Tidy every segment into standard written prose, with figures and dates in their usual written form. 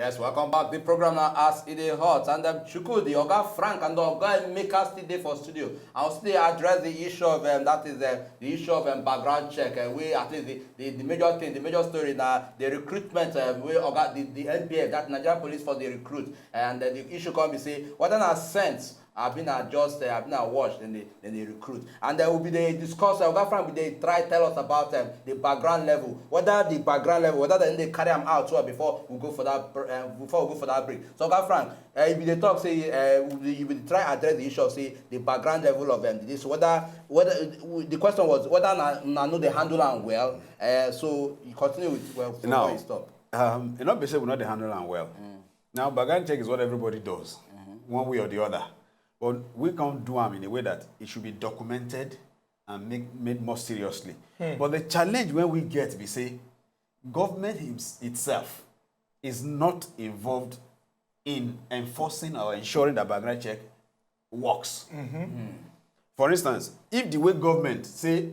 Yes, welcome back. The program now as it is hot. And Chuku, the Oga Frank and the Oga Maker still there for studio. I'll still address the issue of that is the issue of background check. We at least the major thing, the major story now the recruitment. We Oga the NPF, that Nigerian Police Force, they recruit, and the issue come be say whether not sense. I've been adjusted, I've been watched, then they recruit. And there will be they discuss, Oga Frank, they try tell us about the background level, whether they carry them out so before we go for that break. So Oga Frank, if they talk, say, you will try address the issue of, say, the background level of this, whether the question was, whether I know they handle them well, so you continue with, well, now, you stop. You know, basically, we know they handle them well. Now, background check is what everybody does, one way or the other. But we can't do them in a way that it should be documented and made more seriously. But the challenge when we get, we say, government itself is not involved in enforcing or ensuring that background check works. For instance, if the way government say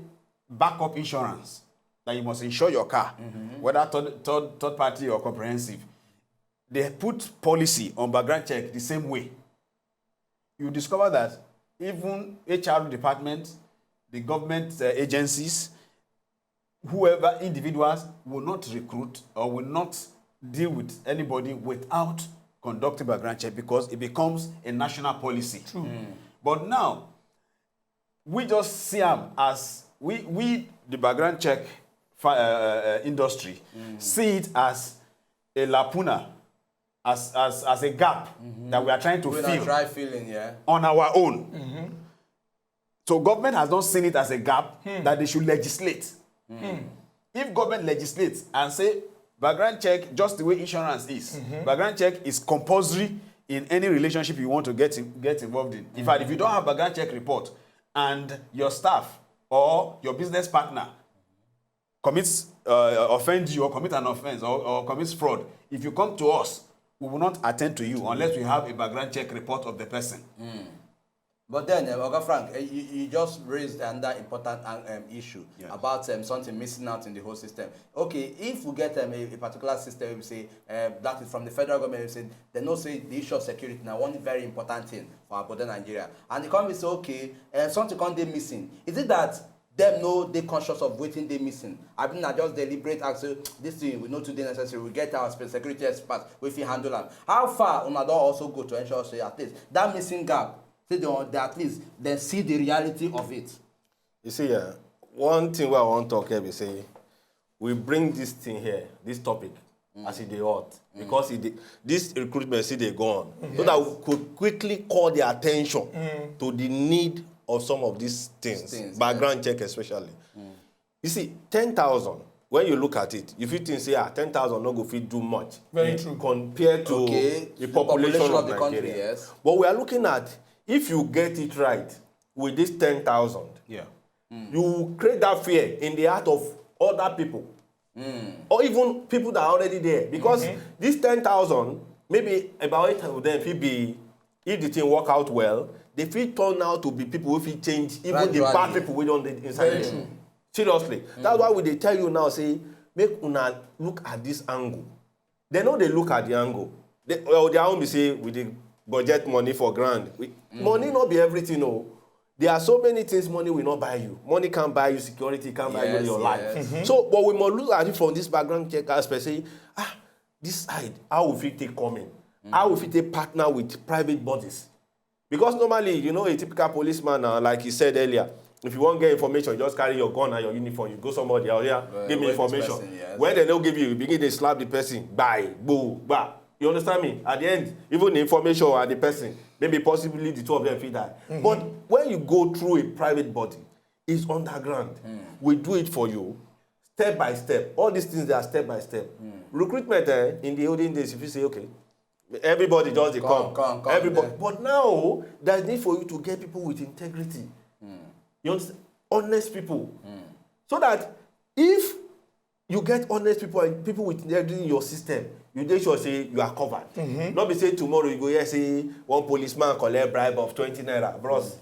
backup insurance, that you must insure your car, whether third party or comprehensive, they put policy on background check the same way. You discover that even HR department, the government agencies, whoever individuals will not recruit or will not deal with anybody without conducting background check because it becomes a national policy. But now, we just see them as, we the background check industry, see it as a lacuna, as a gap that we are trying to fill on our own. So government has not seen it as a gap that they should legislate. If government legislates and say background check just the way insurance is, background check is compulsory in any relationship you want to get involved in. In fact, if you don't have background check report and your staff or your business partner commits offend you or commit an offense or commits fraud, if you come to us, we will not attend to you unless we have a background check report of the person. But then, Oga Frank, you just raised another important issue about something missing out in the whole system. Okay, if we get a particular system, we say that is from the federal government, we say they know say the issue of security now one very important thing for our border Nigeria, and the company say okay, something can they missing. Is it that them know they conscious of waiting they missing? I mean, I just deliberate and say this thing we know today necessary. We get our security experts we feel handle them. How far on don't also go to ensure say at least that missing gap? Say they at least they see the reality of it. You see, one thing I want to talk here, we say we bring this thing here, this topic, as it they ought, because this recruitment see they go on, so that we could quickly call their attention to the need of some of these things background check especially. You see, 10,000. When you look at it, if you think say 10,000 no go fit do much, very true compared to the population of the country. Yes. But we are looking at if you get it right with this 10,000, you create that fear in the heart of other people, or even people that are already there. Because this 10,000, maybe about 8 of them, if the thing work out well, they feel turn out to be people who feel change, even the bad people we don't inside there. Seriously. That's why they tell you now, say, make una look at this angle. They know they look at the angle. Their own be say, with the budget money for grant. Money not be everything, no. There are so many things money will not buy you. Money can't buy you security, can't buy you your life. So, but we must look at it from this background check aspect, say, this side, how will we take coming? How will we take partner with private bodies? Because normally, you know, a typical policeman, like he said earlier, if you want to get information, you just carry your gun and your uniform, you go somebody out here, give me information. When they don't give you begin to slap the person, bye, boo, bah. You understand me? At the end, even the information and the person, maybe possibly the two of them feel that. But when you go through a private body, it's underground. We do it for you, step by step. All these things, they are step by step. Recruitment, in the olden days, if you say, okay, everybody just come. Everybody. But now, there's need for you to get people with integrity. You understand? Honest people. So that if you get honest people and people with integrity in your system, you dey sure say you are covered. Not be say tomorrow you go here say one policeman collect bribe of 20 naira, bros.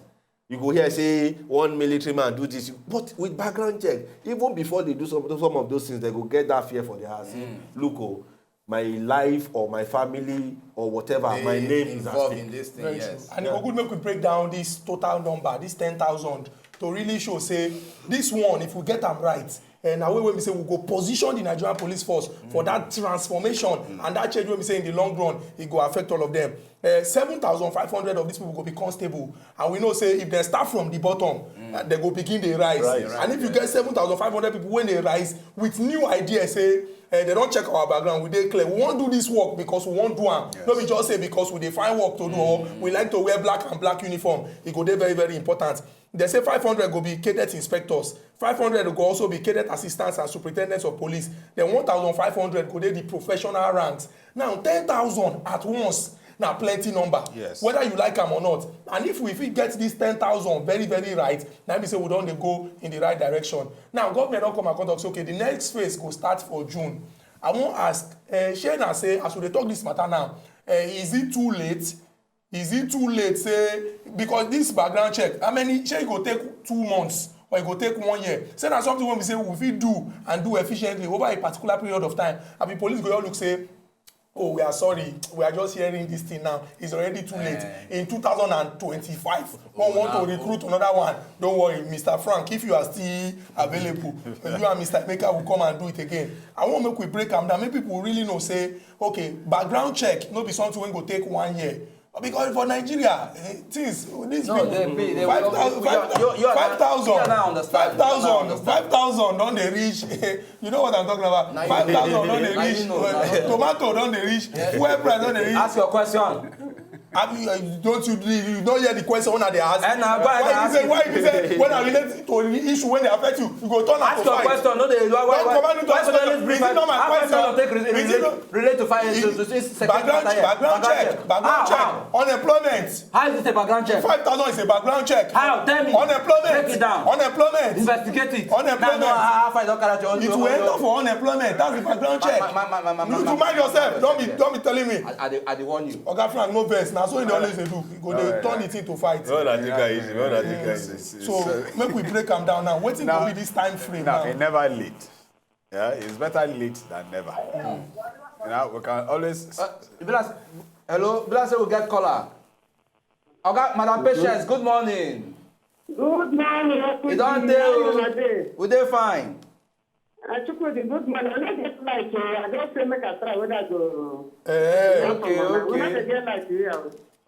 You go here say one military man do this. But with background check, even before they do some of those things, they go get that fear for their house. Look, my life or my family or whatever, my name is at stake. In this thing, Very yes. true. And it go good make we break down this total number, this 10,000, to really show, say, this one, if we get them right, and now when we say we go position the Nigerian police force for that transformation and that change when we say in the long run, it go affect all of them. 7,500 of these people go be constable. And we know, say, if they start from the bottom, they go begin the rise. And if you get 7,500 people when they rise with new ideas, say, they don't check our background, we dey clear. We won't do this work because we won't do it. Yes. Not be just say because we dey find work to do, or we like to wear black and black uniform. It go dey very, very important. They say 500 go be cadet inspectors. 500 go also be cadet assistants and superintendents of police. Then 1,500 go dey the professional ranks. Now 10,000 at once. Now plenty number. Yes. Whether you like them or not. And if we get this 10,000 very, very right, now we say we don't go in the right direction. Now government don't come and contact say, okay, the next phase go start for June. I won't ask, Shena say, as we talk this matter now, is it too late? Is it too late? Say, because this background check, how many, say it go take 2 months or it go take 1 year. Say that's something when we say we fit do and do efficiently over a particular period of time. And the police go look say, oh, we are sorry, we are just hearing this thing now. It's already too late. In 2025, we want to recruit another one. Don't worry, Mr. Frank, if you are still available, you and Mr. Emeka will come and do it again. I want to make we break them down. Make people really know, say, okay, background check, not be something when go take 1 year. Because for Nigeria, things, this No, people, 5,000 don't they reach, you know what I'm talking about? 5,000 don't they reach, tomato don't they reach, fuel price don't they reach. Ask your question. You don't hear the question when they ask. And why you say when I relate to the issue when they affect you, you go turn out to fight. Ask your question. No, they why is it not my question? Relate to fight. Background check. Unemployment. How is it a background check? 5,000 is a background check. How? Tell me. Unemployment. Break it down. Unemployment. Investigate it. Unemployment. It will end up for unemployment. That's the background check. You to mind yourself. Don't be telling me. I warn you. Oga Frank, no vex. Now so they always they do. Go they turn it into fight. So make we break them down now. Waiting to be this time frame now. It's never late. Yeah, it's better late than never. You know, we can always. Hello, Bilas will get caller. Okay, Madam Patience, good morning. Good morning. You don't tell. We dey fine. I took with the good morning. I don't get like I don't say make a try whether I go. Okay.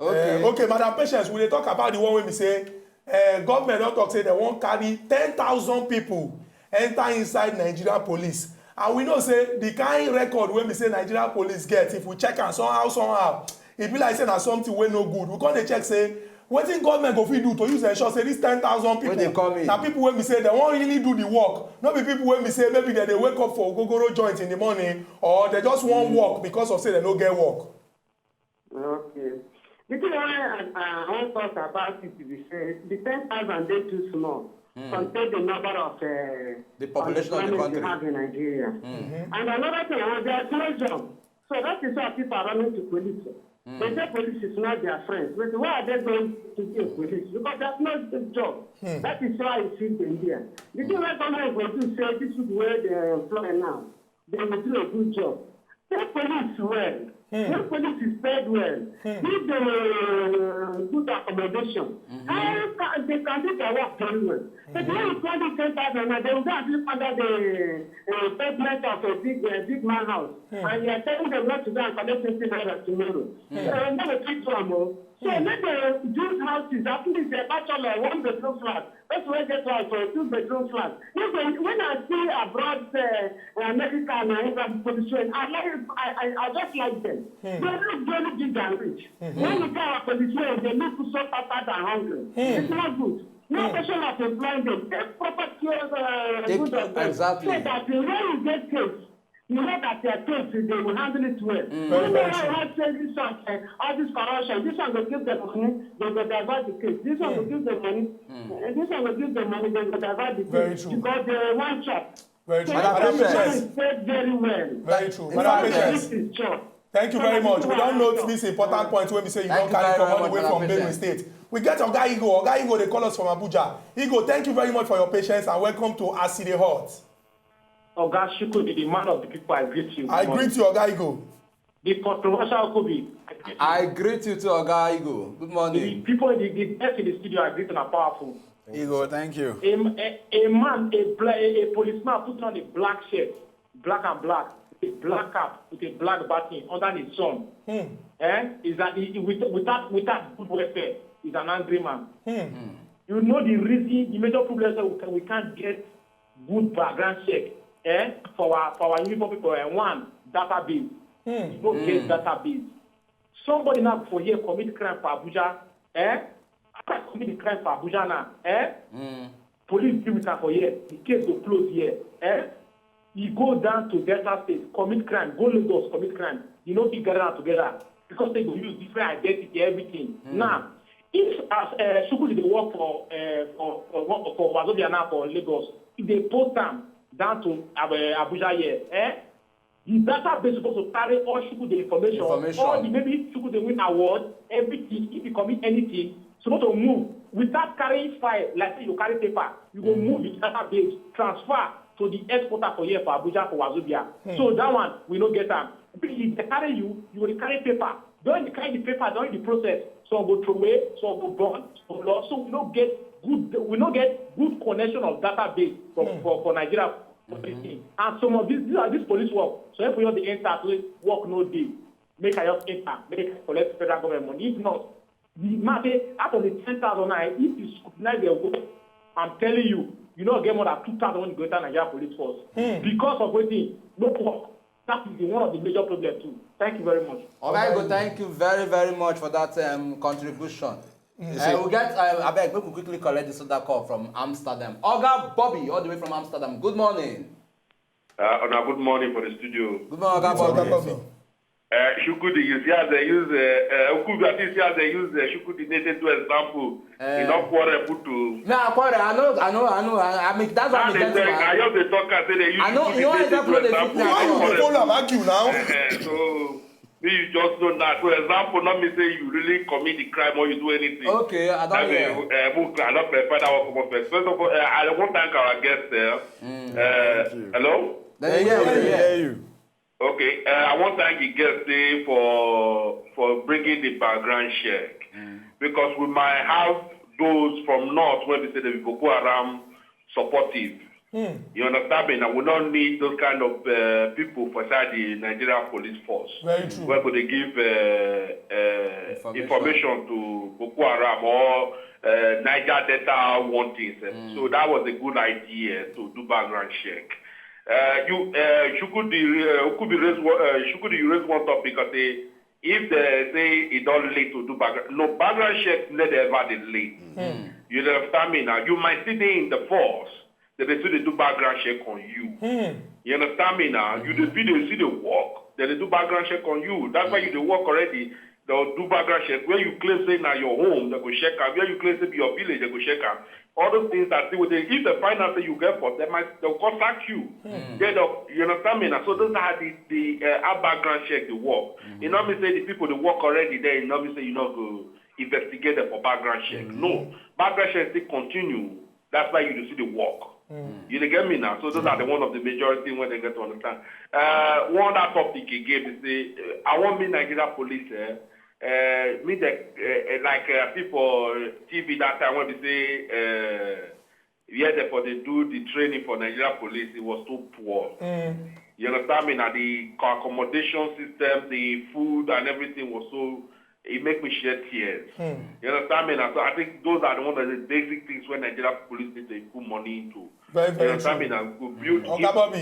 Okay, Madam Patience, we dey talk about the one when we say government don't talk say they won't carry 10,000 people enter inside Nigerian police. And we know say the kind record when we say Nigerian police get, if we check and somehow, it be like say na something wey no good. We come dey check say wetin government go fit do to use ensure say these 10,000 people na people wey be say they wan really do the work, no be people wey be say maybe they dey wake up for ogogoro joint in the morning or they just wan work because of say they no get work. Okay. The thing I want to talk about it is the 10,000 dey too small compared the number of the population of the country we have in Nigeria. And another thing, there is no job. So that is why people are running to police. They say police is not their friends. But why are they going to be a police? Because that's not the job. That is why I see them here. The thing that government will do say this is where they employ now. They will do a good job. Pay police well. When police is paid well, give them good accommodation. They can do their work very well. But when you call it 10,000, they will go and live under the pavement of a big man house. And you are telling them not to go and collect $50 tomorrow. Never treat them. So let the Jews houses, at least a bachelor, 1-bedroom flat. That's where they try for a 2-bedroom flat. When I see abroad America and England policemen, I just like them. They look very big and rich. When you tell our policemen, they look so tattered and hungry. It's not good. No question of employing them. Take proper care of them. Exactly. So that when you get case, you know that their case, they will handle it well. All this corruption, this one will give them money, they will divert the case. This one will give them money, and this one will give them money, they will divert the case. Very true. Because they want chop. Very true. Madam Patience. Very well. Very true. Madam Patience. Thank you very much. We don't note this important point when we say you don't carry come all the way from Benue State. We get Oga Igbo. Oga Igbo, they call us from Abuja. Igbo, thank you very much for your patience and welcome to Aside Hot. Oga Shukudi, the man of the people, I greet you. I greet you, Oga Igo. The controversial Kobe. I greet you too, Oga Igo. Good morning. The people, the best in the studio, I greet and are powerful. Igo, thank you. A man, a policeman putting on a black shirt, black and black, with a black cap, with a black button under his sun. Is that without good welfare, is an angry man. You know the reason, the major problem is that we can't get good background check for our uniform people. One, database. You don't get database. Somebody now for here commit crime for Abuja. After commit the crime for Abuja now. Police deal with her for here. The case will close here. You go down to Delta State, commit crime, go Lagos, commit crime. You know, you gather together because they will use different identity, everything. Now, if as Shukudi they work for Wazobia now for Lagos, if they post them down to Abuja here, the database is supposed to carry all Shukudi information. All the maybe Shukudi win award, everything. If you commit anything, supposed to move without carrying file like you carry paper. You go move the database, transfer to the exporter for here for Abuja for Wazobia. So that one we don't get them. If they carry you will carry paper. During the carry the paper, during the process, some go throw away, some go burn, some lost. So we don't get good connection of database for Nigeria. And some of these are this police work. So if we have the enter to work no day, make I just enter, make I collect federal government money. If not, the matter out of the 10,000 if you scrutinize their work, I'm telling you, you don't get more than 2,000 when you go enter Nigeria police force. Because of waiting, no work. That is one of the major problems too. Thank you very much. Okay, thank you very, very much for that contribution. We'll get, I beg, we can quickly collect this other call from Amsterdam. Oga Bobby, all the way from Amsterdam. Good morning. Good morning for the studio. Good morning, Oga Bobby. Shukudi, you see how they use Shukudi native to example. Enough water put to. No, I know. I mean, that's what I'm getting to. I just the talker say they use Shukudi native to example. Why you follow argue now? So, you just know that. For example, not me say you really commit the crime or you do anything. Okay, I don't know. I don't prefer that one come up first. First of all, I want to thank our guest there. Hello? Yeah. You. Okay, I want to thank the guest for bringing the background check. Because we might have those from north when they say the Boko Haram supportive. You understand me? Now we don't need those kind of people for the Nigerian police force. Very true. Where could they give information to Boko Haram or Niger Delta wantings. So that was a good idea to do background check. Shukudi raise one topic because if they say it don't late to do background check never ever late. You understand me now? You might see they in the force. They do background check on you. You understand me now? You see the work, then they do background check on you. That's why you do work already. They'll do background check. Where you claim say now your home, they go check out. Where you claim say your village, they go check out. All those things that with it. If they find out that you get for, they'll contact you. You understand me now? So those are the background check the work. You know me say the people that work already there. You know me say you not go investigate them for background check. No, background check still continue. That's why you see the work. You get me now? So those are the one of the majority when they get to understand. One other topic again is the I want me Nigeria police people TV that time when they say therefore they do the training for Nigeria police, it was so poor. You understand me now? The accommodation system, the food and everything was so. It makes me shed tears. You understand me now? So I think those are one of the basic things when Nigeria police need to put money into. Very, very you understand true. Me now? Build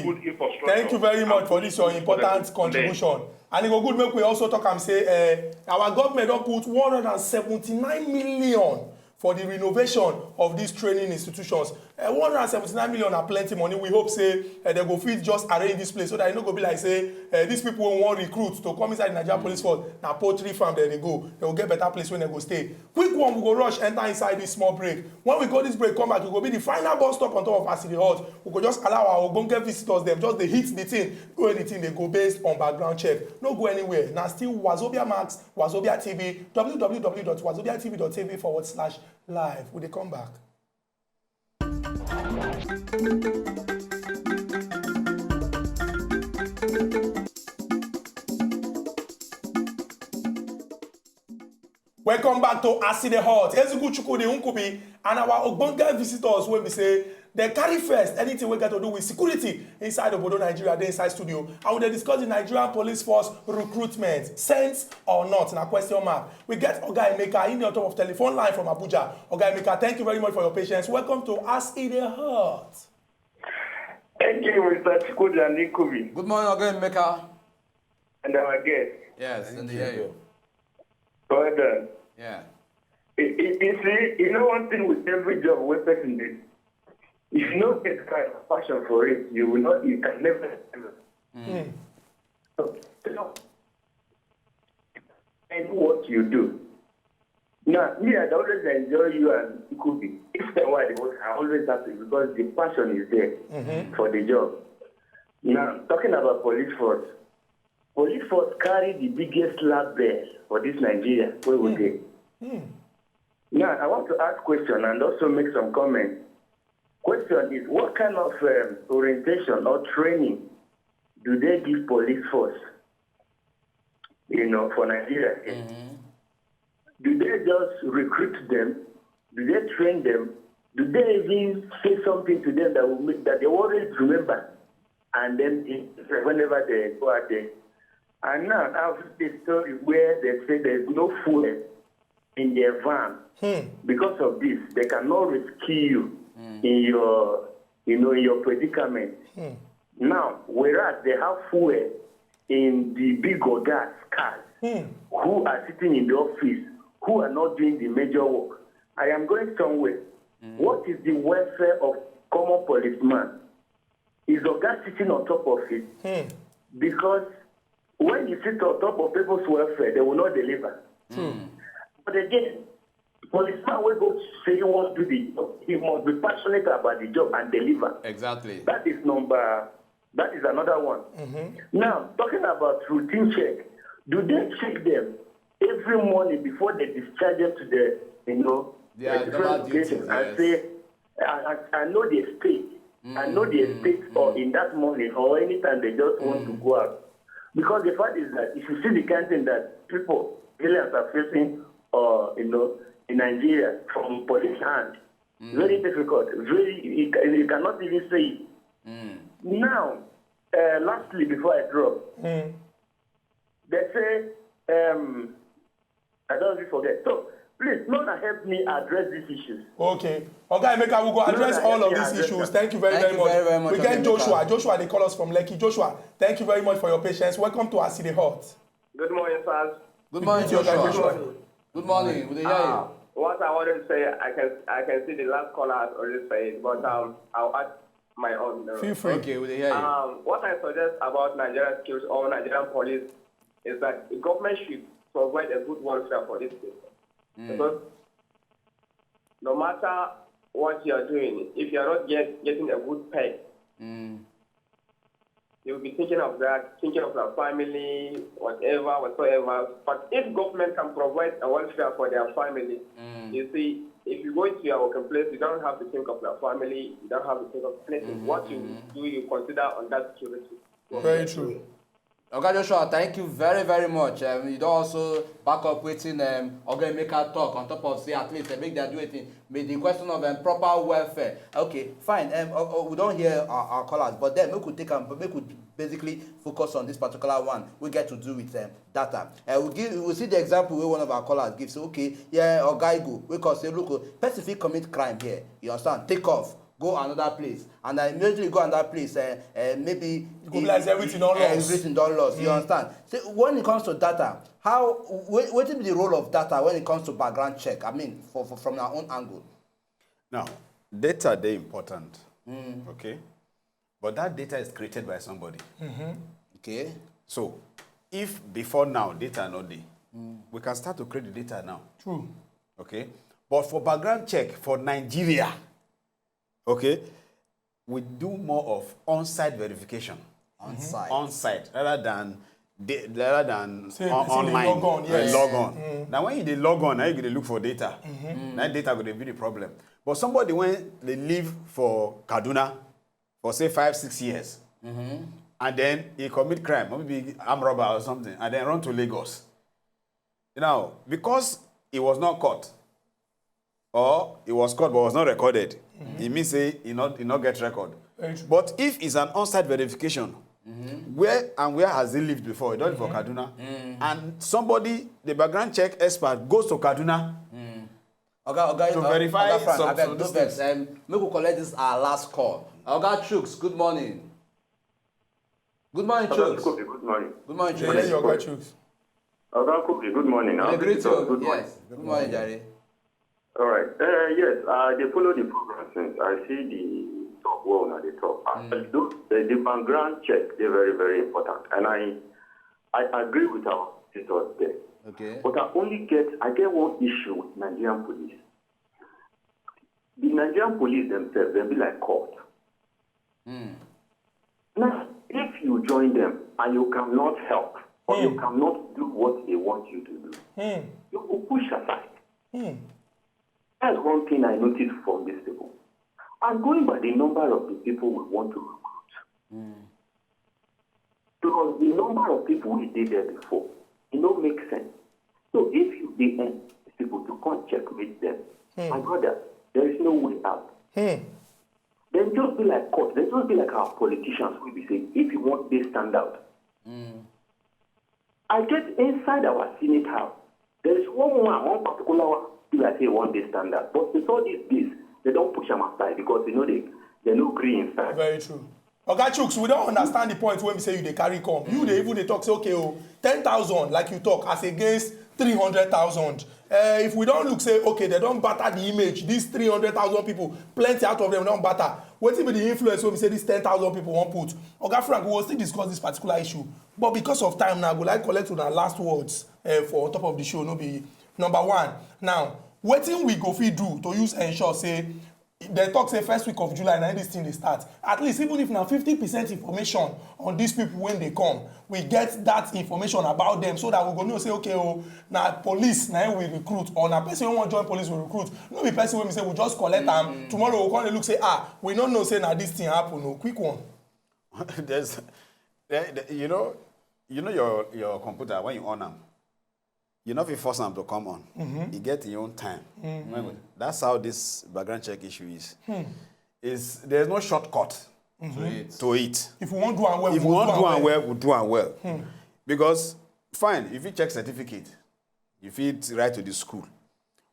good infrastructure. Thank you very much for this your important contribution. And it go good make we also talk and say our government don put 179 million for the renovation of these training institutions. 179 million are plenty money. We hope say they go fit just arrange this place so that it no go be like say these people who want recruit to come inside the Nigerian police force. Now poultry farm there they go. They will get better place when they go stay. Quick one, we go rush enter inside this small break. When we go this break, come back, it will be the final bus stop on top of Asiri Hut. We go just allow our ogbonge visitors them just they hit the thing, go anything they go based on background check. No go anywhere. Now still Wazobia Max, Wazobia TV, www.wazobiatv.tv/live. Will they come back? Welcome back to Aside Hot. Ezuku Chukwudi Nkubi and our Ogbonge visitors when we say they carry first anything we got to do with security inside Obodo Nigeria, they inside studio. And we discuss the Nigerian police force recruitment, sense or not, in a question mark. We get Oga Emeka in the top of telephone line from Abuja. Oga Emeka, thank you very much for your patience. Welcome to Aside Hot. Thank you, Mr. Chukwudi and Nkubi. Good morning, Oga Emeka. And our guest. Yes, and hear you. Well done. Yeah. You see, you know one thing with every job we're person did. If you don't get kind of passion for it, you can never. So, and what you do. Now, me, I always enjoy you and Nkubi. It's the why I'm always happy because the passion is there for the job. Now, talking about police force carry the biggest label for this Nigeria. Where would they? Now, I want to ask a question and also make some comments. Question is, what kind of orientation or training do they give police force, for Nigeria? Do they just recruit them? Do they train them? Do they even say something to them that will make, that they always remember? And then whenever they go out there. And now I have this story where they say there's no fuel in their van. Because of this, they cannot rescue you in your, in your predicament. Now, whereas they have fuel in the big gas cars who are sitting in the office, who are not doing the major work. I am going somewhere. What is the welfare of common policeman? Is the gas sitting on top of it? Because when you sit on top of people's welfare, they will not deliver. But again, policeman will go say he wants to do the job. He must be passionate about the job and deliver. Exactly. That is another one. Now, talking about routine check, do they check them every morning before they discharge them to the, different locations and say, I know the state. I know the state or in that morning or anytime they just want to go out. Because the fact is that if you see the kind of thing that people, aliens are facing, in Nigeria from police hand, very difficult. You cannot even say it. Now, lastly, before I drop, they say, I don't really forget. So, please, Lona, help me address these issues. Okay. Okay, Emeka, we'll go address all of these issues. Thank you very much. We get Joshua. Joshua, they call us from Lekki. Joshua, thank you very much for your patience. Welcome to Aside Hot. Good morning, sir. Good morning, Joshua. Good morning. Good morning. What I wanted to say, I can see the last caller has already said, but I'll add my own. Feel free. Okay, we hear you. What I suggest about Nigerian skills or Nigerian police is that the government should provide a good welfare for these people. Because no matter what you are doing, if you are not getting a good pay, you'll be thinking of that, thinking of your family, whatsoever. But if government can provide a welfare for their family, you see, if you go into your working place, you don't have to think of your family, you don't have to think of anything. What you do, you consider on that security. Very true. Okay, Joshua, thank you very, very much. You don't also back up waiting Oga Emeka talk on top of say at least make that do it with the question of proper welfare. Okay, fine. We don't hear our callers, but then we could basically focus on this particular one. We get to do with data. We'll see the example where one of our callers gives. So, okay, yeah, or guy go. We can say, look, person if commit crime here. You understand? Take off. Go another place, and I immediately go another place. Maybe everything done lost. Everything done lost. You understand? So when it comes to data, what will be the role of data when it comes to background check? I mean, from our own angle. Now, data they important. Okay, but that data is created by somebody. Okay. So, if before now data not there, we can start to create the data now. True. Okay, but for background check for Nigeria. Okay, we do more of on-site verification. On-site, rather than online. Log on. Now, when you log on, now you look for data. That data will be the problem. But somebody when they live for Kaduna for say 5-6 years, and then he commit crime, maybe armed robber or something, and then run to Lagos. Now, because he was not caught, or he was caught but was not recorded, it means say he not get record. But if it's an on-site verification, where has he lived before? He done it for Kaduna, and somebody, the background check expert, goes to Kaduna to verify some things. Make we collect this our last call. Oga Chuks, good morning. Good morning, Chuks. Good morning. Good morning, Yeah, Chuks. Oga Chuks. Oga Kofi, good morning. I agree to Good morning. yes. Good morning, Jerry. All right. Yes, they follow the program since I see the talk well at the top. The background check, they're very, very important. And I agree with our sisters there. Okay. But I get one issue with Nigerian police. The Nigerian police themselves, they'll be like court. Now, if you join them and you cannot help, or you cannot do what they want you to do, you will push aside. That's one thing I noticed from these people. I'm going by the number of the people we want to recruit. Because the number of people we did there before, it don't make sense. So if you begin people to come checkmate them, my brother, there is no way out. Then just be like court. Then just be like our politicians will be saying, if you want this stand out. I get inside our Senate House. There is one particular one, I say one day stand out. But with all this, they don't push them aside because they no agree inside. Very true. Oga Chuks, we don't understand the point when we say they carry come. They talk, say, okay, 10,000, like you talk, as against 300,000. If we don't look, say, okay, they don't batter the image, these 300,000 people, plenty out of them don't batter. What will be the influence when we say these 10,000 people won't put? Oga Frank, we will still discuss this particular issue. But because of time now, we like collect our last words for on top of the show. No be number one. Now, what thing we go fit do to use ensure, say, they talk say first week of July na this thing dey start. At least even if na 50% information on these people when they come, we get that information about them so that we go know say okay na police na we recruit or na person wey wan join police we recruit. No be person wey we say we just collect am tomorrow we come dey look say we no know say na this thing happen o. Quick one. You know your computer when you on am. You know if you force them to come on, you get your own time. That's how this background check issue is. There's no shortcut to it. If we want to do am well, we do am well. Because fine, if you check certificate, you fit write to the school,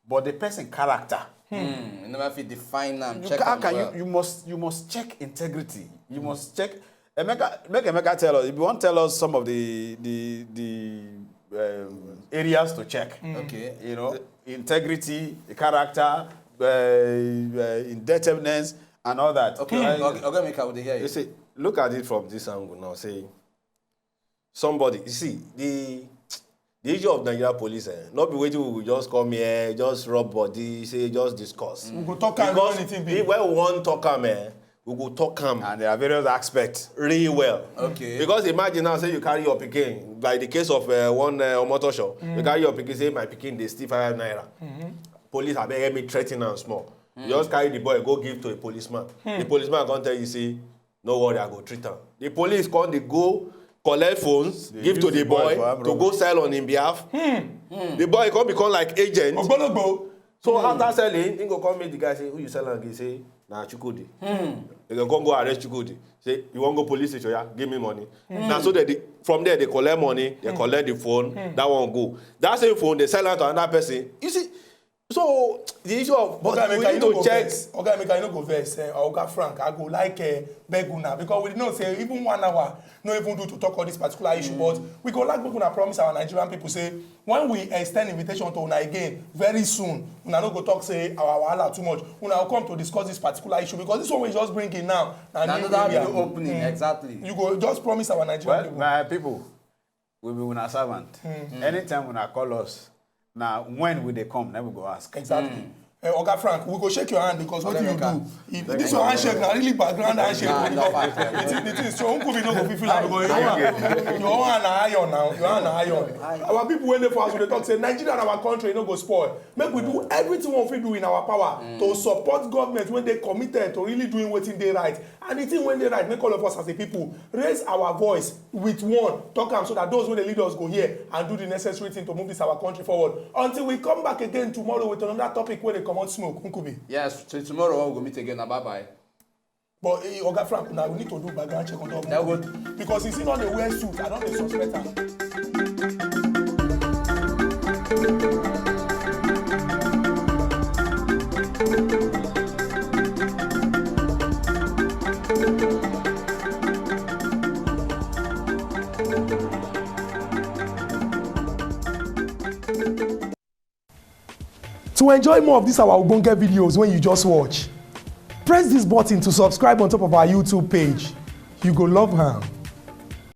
but the person character. You never fit define them. Check You must check integrity. You must check. Emeka tell us if you want to tell us some of the areas to check. Okay. You know, integrity, character, indebtedness, and all that. Okay. Okay, make out hear you. You see, look at it from this angle now. Say, somebody, you see, the issue of Nigeria police, not be waiting, we will just come here, just rub body, say, just discuss. We go talk am anything big. When we want talk am, we go talk am. And there are various aspects. Really well. Okay. Because imagine now, say you carry your pikin, like the case of one Omotosho, you carry your pikin, say my pikin, they steal 5 naira. Police have heard me threatening and small. You just carry the boy, go give to a policeman. The policeman can't tell you, say, no worry, I go treat him. The police come, they go collect phones, give to the boy to go sell on him behalf. The boy come become like agent. So after selling, he go come meet the guy, say, who you selling? He say, nah, Chukudi. They can go arrest Chukudi. Say, you want to go police station? Yeah, give me money. Now, so that from there, they collect money, they collect the phone, that one go. That same phone, they sell it to another person. You see, so the issue of but we need to check. Okay, make I no go vex. Oga Frank, I go like beg una because we know say even 1 hour no even do to talk on this particular issue. But we go like una promise our Nigerian people say when we extend invitation to una again very soon, una no go talk say our wahala too much. Una will come to discuss this particular issue because this one we just bring in now. Another new opening, exactly. You go just promise our Nigerian people. My people, we be una servant. Anytime una call us. Now, when will they come? Then we go ask. Exactly. Oga Frank, we go shake your hand because what do you do? If this your handshake, now really background handshake. The thing is, so uncle we no go feel like your hand iron now. Your hand iron. Our people when they for us, they talk say Nigeria and our country no go spoil. Make we do everything we do in our power to support government when they committed to really doing what they right And the thing when they right, make all of us as a people raise our voice with one, talk am so that those who the leaders go here and do the necessary thing to move this our country forward. Until we come back again tomorrow with another topic where they come out smoke. Nkubi. Yes, so tomorrow we'll meet again. Bye bye. But Oga Frank, now we need to do background check on top. Because he's not the wear suit, I don't suspect him. To enjoy more of these our Ogbonge videos when you just watch, press this button to subscribe on top of our YouTube page. You go love her.